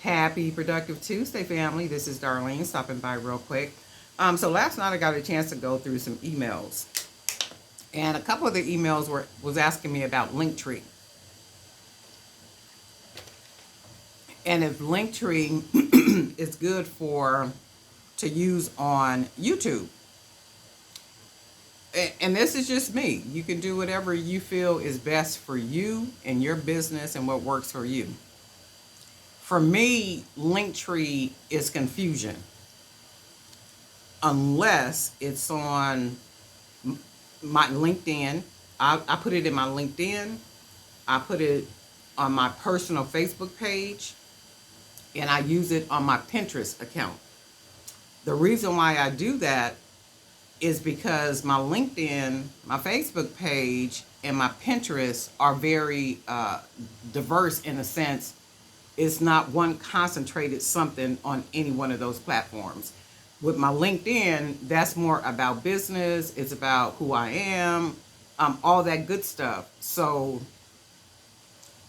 Happy productive Tuesday, family. This is Darlene stopping by real quick. So last night I got a chance to go through some emails, and a couple of the emails was asking me about Linktree, and if Linktree is good to use on YouTube. And this is just me. You can do whatever you feel is best for you and your business and what works for you. For me, Linktree is confusion unless it's on my LinkedIn. I put it in my LinkedIn. I put it on my personal Facebook page, and I use it on my Pinterest account. The reason why I do that is because my LinkedIn, my Facebook page, and my Pinterest are very diverse in a sense. It's not one concentrated something on any one of those platforms. With my LinkedIn, that's more about business. It's about who I am, all that good stuff. So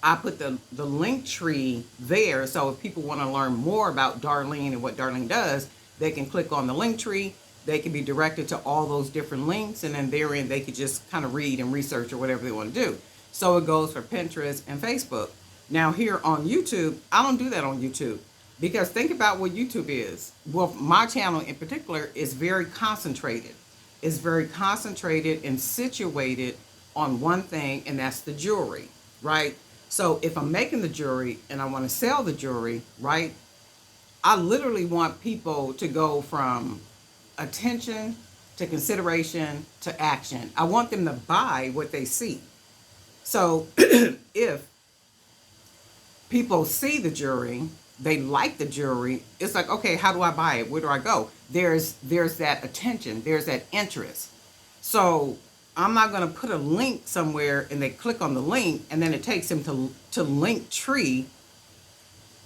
I put the link tree there. So if people want to learn more about Darlene and what Darlene does, they can click on the link tree. They can be directed to all those different links, and then therein they could just kind of read and research or whatever they want to do. So it goes for Pinterest and Facebook. Now here on YouTube, I don't do that on YouTube, because think about what YouTube is. Well, my channel in particular is very concentrated. It's very concentrated and situated on one thing, and that's the jewelry, right? So if I'm making the jewelry and I want to sell the jewelry, right, I literally want people to go from attention to consideration to action. I want them to buy what they see. So if people see the jewelry, they like the jewelry, it's like, okay, how do I buy it? Where do I go? There's that attention, there's that interest. So I'm not going to put a link somewhere and they click on the link and then it takes them to Linktree.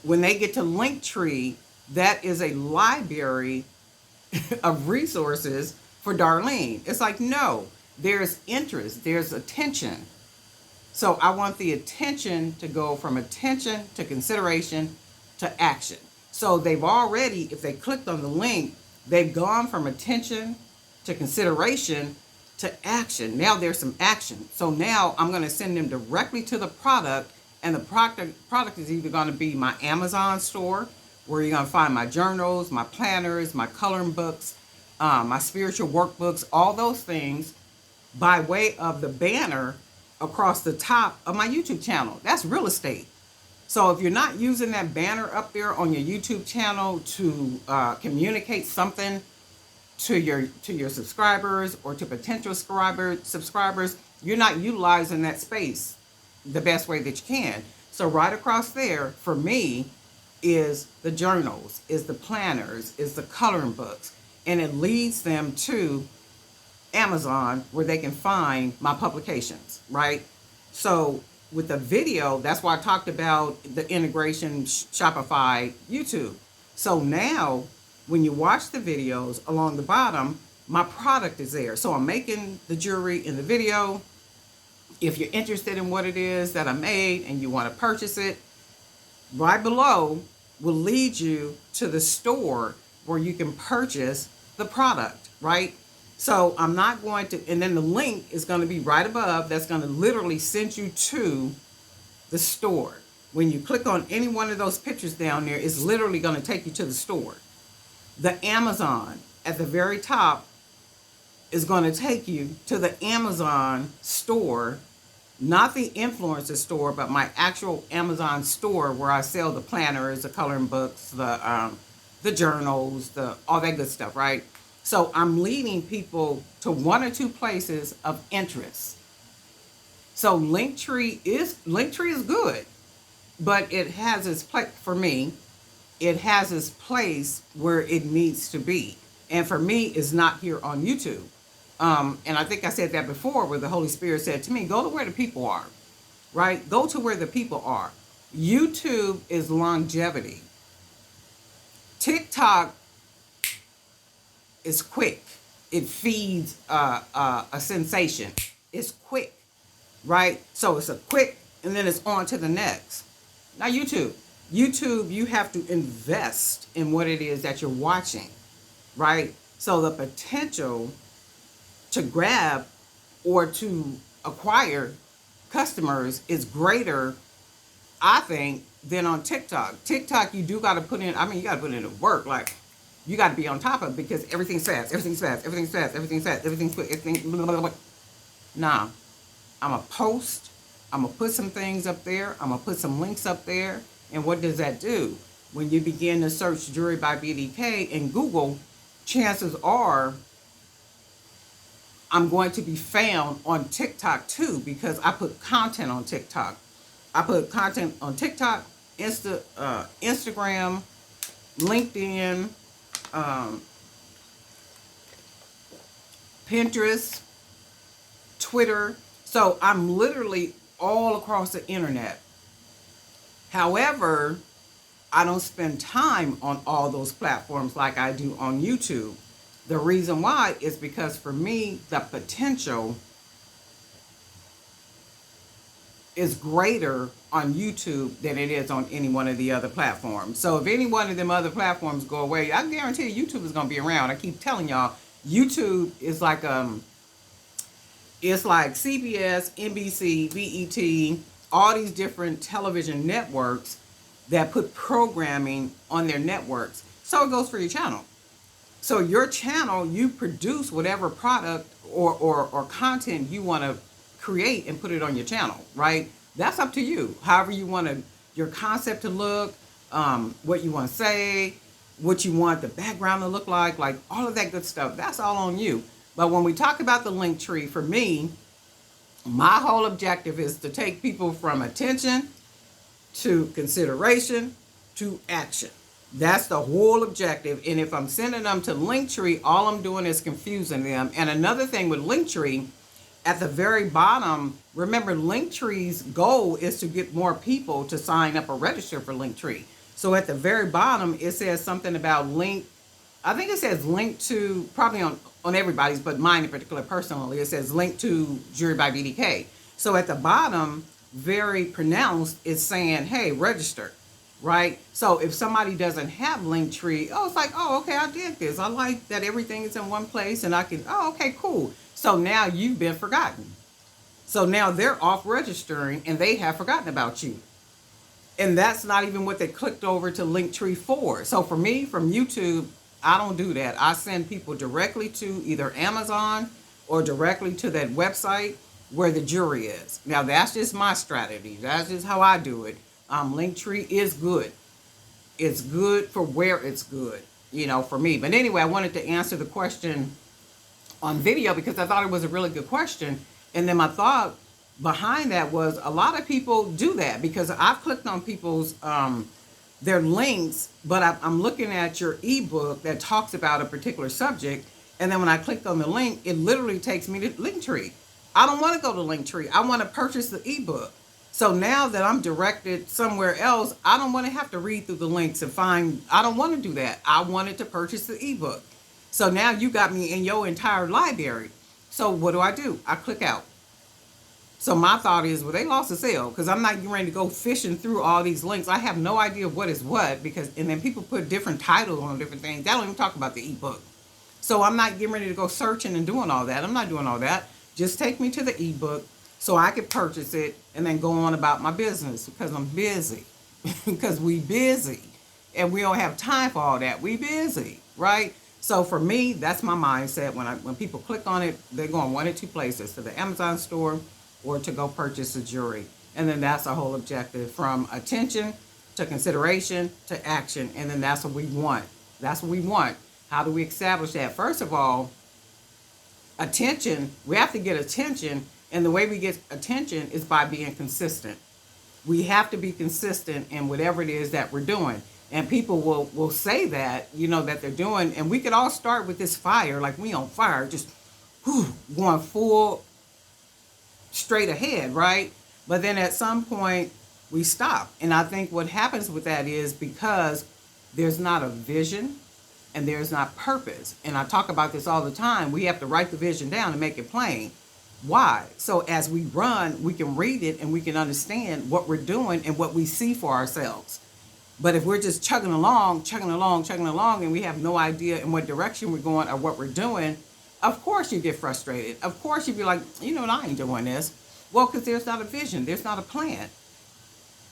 When they get to Linktree, that is a library of resources for Darlene. It's like, no, there's interest, there's attention. So I want the attention to go from attention to consideration to action. So they've already, if they clicked on the link, they've gone from attention to consideration to action. Now there's some action. So now I'm going to send them directly to the product, and the product is either going to be my Amazon store, where you're going to find my journals, my planners, my coloring books, my spiritual workbooks, all those things, by way of the banner across the top of my YouTube channel. That's real estate. So if you're not using that banner up there on your YouTube channel to communicate something to your subscribers or to potential subscribers, you're not utilizing that space the best way that you can. So right across there, for me, is the journals, is the planners, is the coloring books, and it leads them to Amazon, where they can find my publications, right? So with the video, that's why I talked about the integration Shopify YouTube. So now when you watch the videos, along the bottom, my product is there. So I'm making the jewelry in the video. If you're interested in what it is that I made and you want to purchase it, right below will lead you to the store where you can purchase the product, right? So I'm not going to, and then the link is going to be right above. That's going to literally send you to the store. When you click on any one of those pictures down there, it's literally going to take you to the store. The Amazon at the very top is going to take you to the Amazon store, not the influencer store, but my actual Amazon store, where I sell the planners, the coloring books, the journals, all that good stuff, right? So I'm leading people to one or two places of interest. So Linktree is good, but it has its place for me. It has its place where it needs to be, and for me, it's not here on YouTube. And I think I said that before, where the Holy Spirit said to me, go to where the people are, right? Go to where the people are. YouTube is longevity. TikTok is quick. It feeds a sensation. It's quick, right? So it's a quick, and then it's on to the next. Now YouTube YouTube, you have to invest in what it is that you're watching, right? So the potential to grab or to acquire customers is greater, I think, than on TikTok. TikTok, you do got to put in, I mean, you got to put in the work. Like, you got to be on top of it because everything's fast, everything's fast, everything's fast, everything's fast, everything's quick, everything, blah, blah, blah. Nah, I'm going to post, I'm going to put some things up there, I'm going to put some links up there. And what does that do? When you begin to search Jewelry by BDK in Google, chances are I'm going to be found on TikTok too, because I put content on TikTok. I put content on TikTok, Instagram, LinkedIn, Pinterest, Twitter. So I'm literally all across the internet. However, I don't spend time on all those platforms like I do on YouTube. The reason why is because for me, the potential is greater on YouTube than it is on any one of the other platforms. So if any one of them other platforms go away, I guarantee you YouTube is going to be around. I keep telling y'all, YouTube is like it's like CBS, NBC, BET, all these different television networks that put programming on their networks. So it goes for your channel. So your channel, you produce whatever product or content you want to create and put it on your channel, right? That's up to you. However you want your concept to look, what you want to say, what you want the background to look like all of that good stuff. That's all on you. But when we talk about the Linktree, for me, my whole objective is to take people from attention to consideration to action. That's the whole objective. And if I'm sending them to Linktree, all I'm doing is confusing them. And another thing with Linktree, at the very bottom, remember Linktree's goal is to get more people to sign up or register for Linktree. So at the very bottom, it says something about link. I think it says link to, probably on everybody's, but mine in particular personally, it says link to Jewelry by BDK. So at the bottom, very pronounced, it's saying, hey, register. Right? So if somebody doesn't have Linktree, it's like, okay, I did this. I like that everything is in one place and I can, okay, cool. So now you've been forgotten. So now they're off registering and they have forgotten about you. And that's not even what they clicked over to Linktree for. So for me, from YouTube, I don't do that. I send people directly to either Amazon or directly to that website where the jewelry is. Now that's just my strategy. That's just how I do it. Linktree is good. It's good for where it's good, for me. But anyway, I wanted to answer the question on video because I thought it was a really good question. And then my thought behind that was a lot of people do that because I've clicked on people's their links, but I'm looking at your ebook that talks about a particular subject. And then when I clicked on the link, it literally takes me to Linktree. I don't want to go to Linktree. I want to purchase the ebook. So now that I'm directed somewhere else, I don't want to have to read through the links and I don't want to do that. I wanted to purchase the ebook. So now you got me in your entire library. So what do? I click out. So my thought is, well, they lost a sale because I'm not getting ready to go fishing through all these links. I have no idea what is what and then people put different titles on different things. They don't even talk about the ebook. So I'm not getting ready to go searching and doing all that. I'm not doing all that. Just take me to the ebook so I could purchase it and then go on about my business because I'm busy. Because we busy. And we don't have time for all that. We busy, right? So for me, that's my mindset. When people click on it, they're going one of two places, to the Amazon store or to go purchase the jewelry. And then that's our whole objective, from attention to consideration to action. And then that's what we want. That's what we want. How do we establish that? First of all, attention. We have to get attention. And the way we get attention is by being consistent. We have to be consistent in whatever it is that we're doing. And people will say that, that they're doing. And we could all start with this fire, like we on fire, just going full straight ahead, right? But then at some point, we stop. And I think what happens with that is because there's not a vision and there's not purpose. And I talk about this all the time. We have to write the vision down and make it plain. Why? So as we run, we can read it and we can understand what we're doing and what we see for ourselves. But if we're just chugging along, chugging along, chugging along, and we have no idea in what direction we're going or what we're doing, of course you get frustrated. Of course you'd be like, you know, I ain't doing this. Well, because there's not a vision, there's not a plan.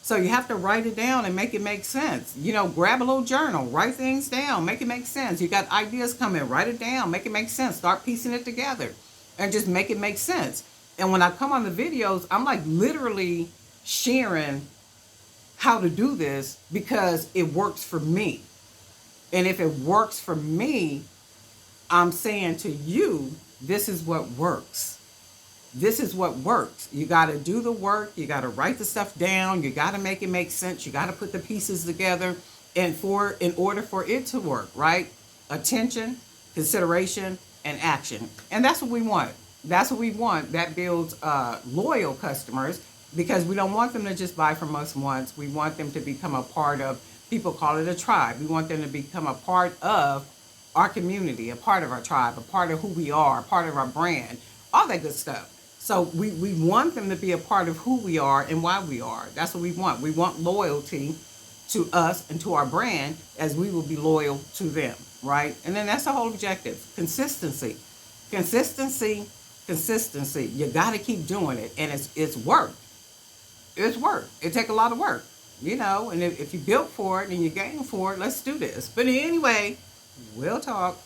So you have to write it down and make it make sense. You know, grab a little journal, write things down, make it make sense. You got ideas coming, write it down, make it make sense. Start piecing it together and just make it make sense. And when I come on the videos, I'm like literally sharing how to do this because it works for me. And if it works for me, I'm saying to you, this is what works. This is what works. You got to do the work. You got to write the stuff down. You got to make it make sense. You got to put the pieces together in order for it to work, right? Attention, consideration, and action. And that's what we want. That's what we want. That builds loyal customers because we don't want them to just buy from us once. We want them to become a part of, people call it a tribe. We want them to become a part of our community, a part of our tribe, a part of who we are, a part of our brand, all that good stuff. So we want them to be a part of who we are and why we are. That's what we want. We want loyalty to us and to our brand as we will be loyal to them, right? And then that's the whole objective. Consistency. Consistency, consistency. You got to keep doing it. And it's work. It's work. It takes a lot of work, you know. And if you built for it and you're game for it, let's do this. But anyway, we'll talk.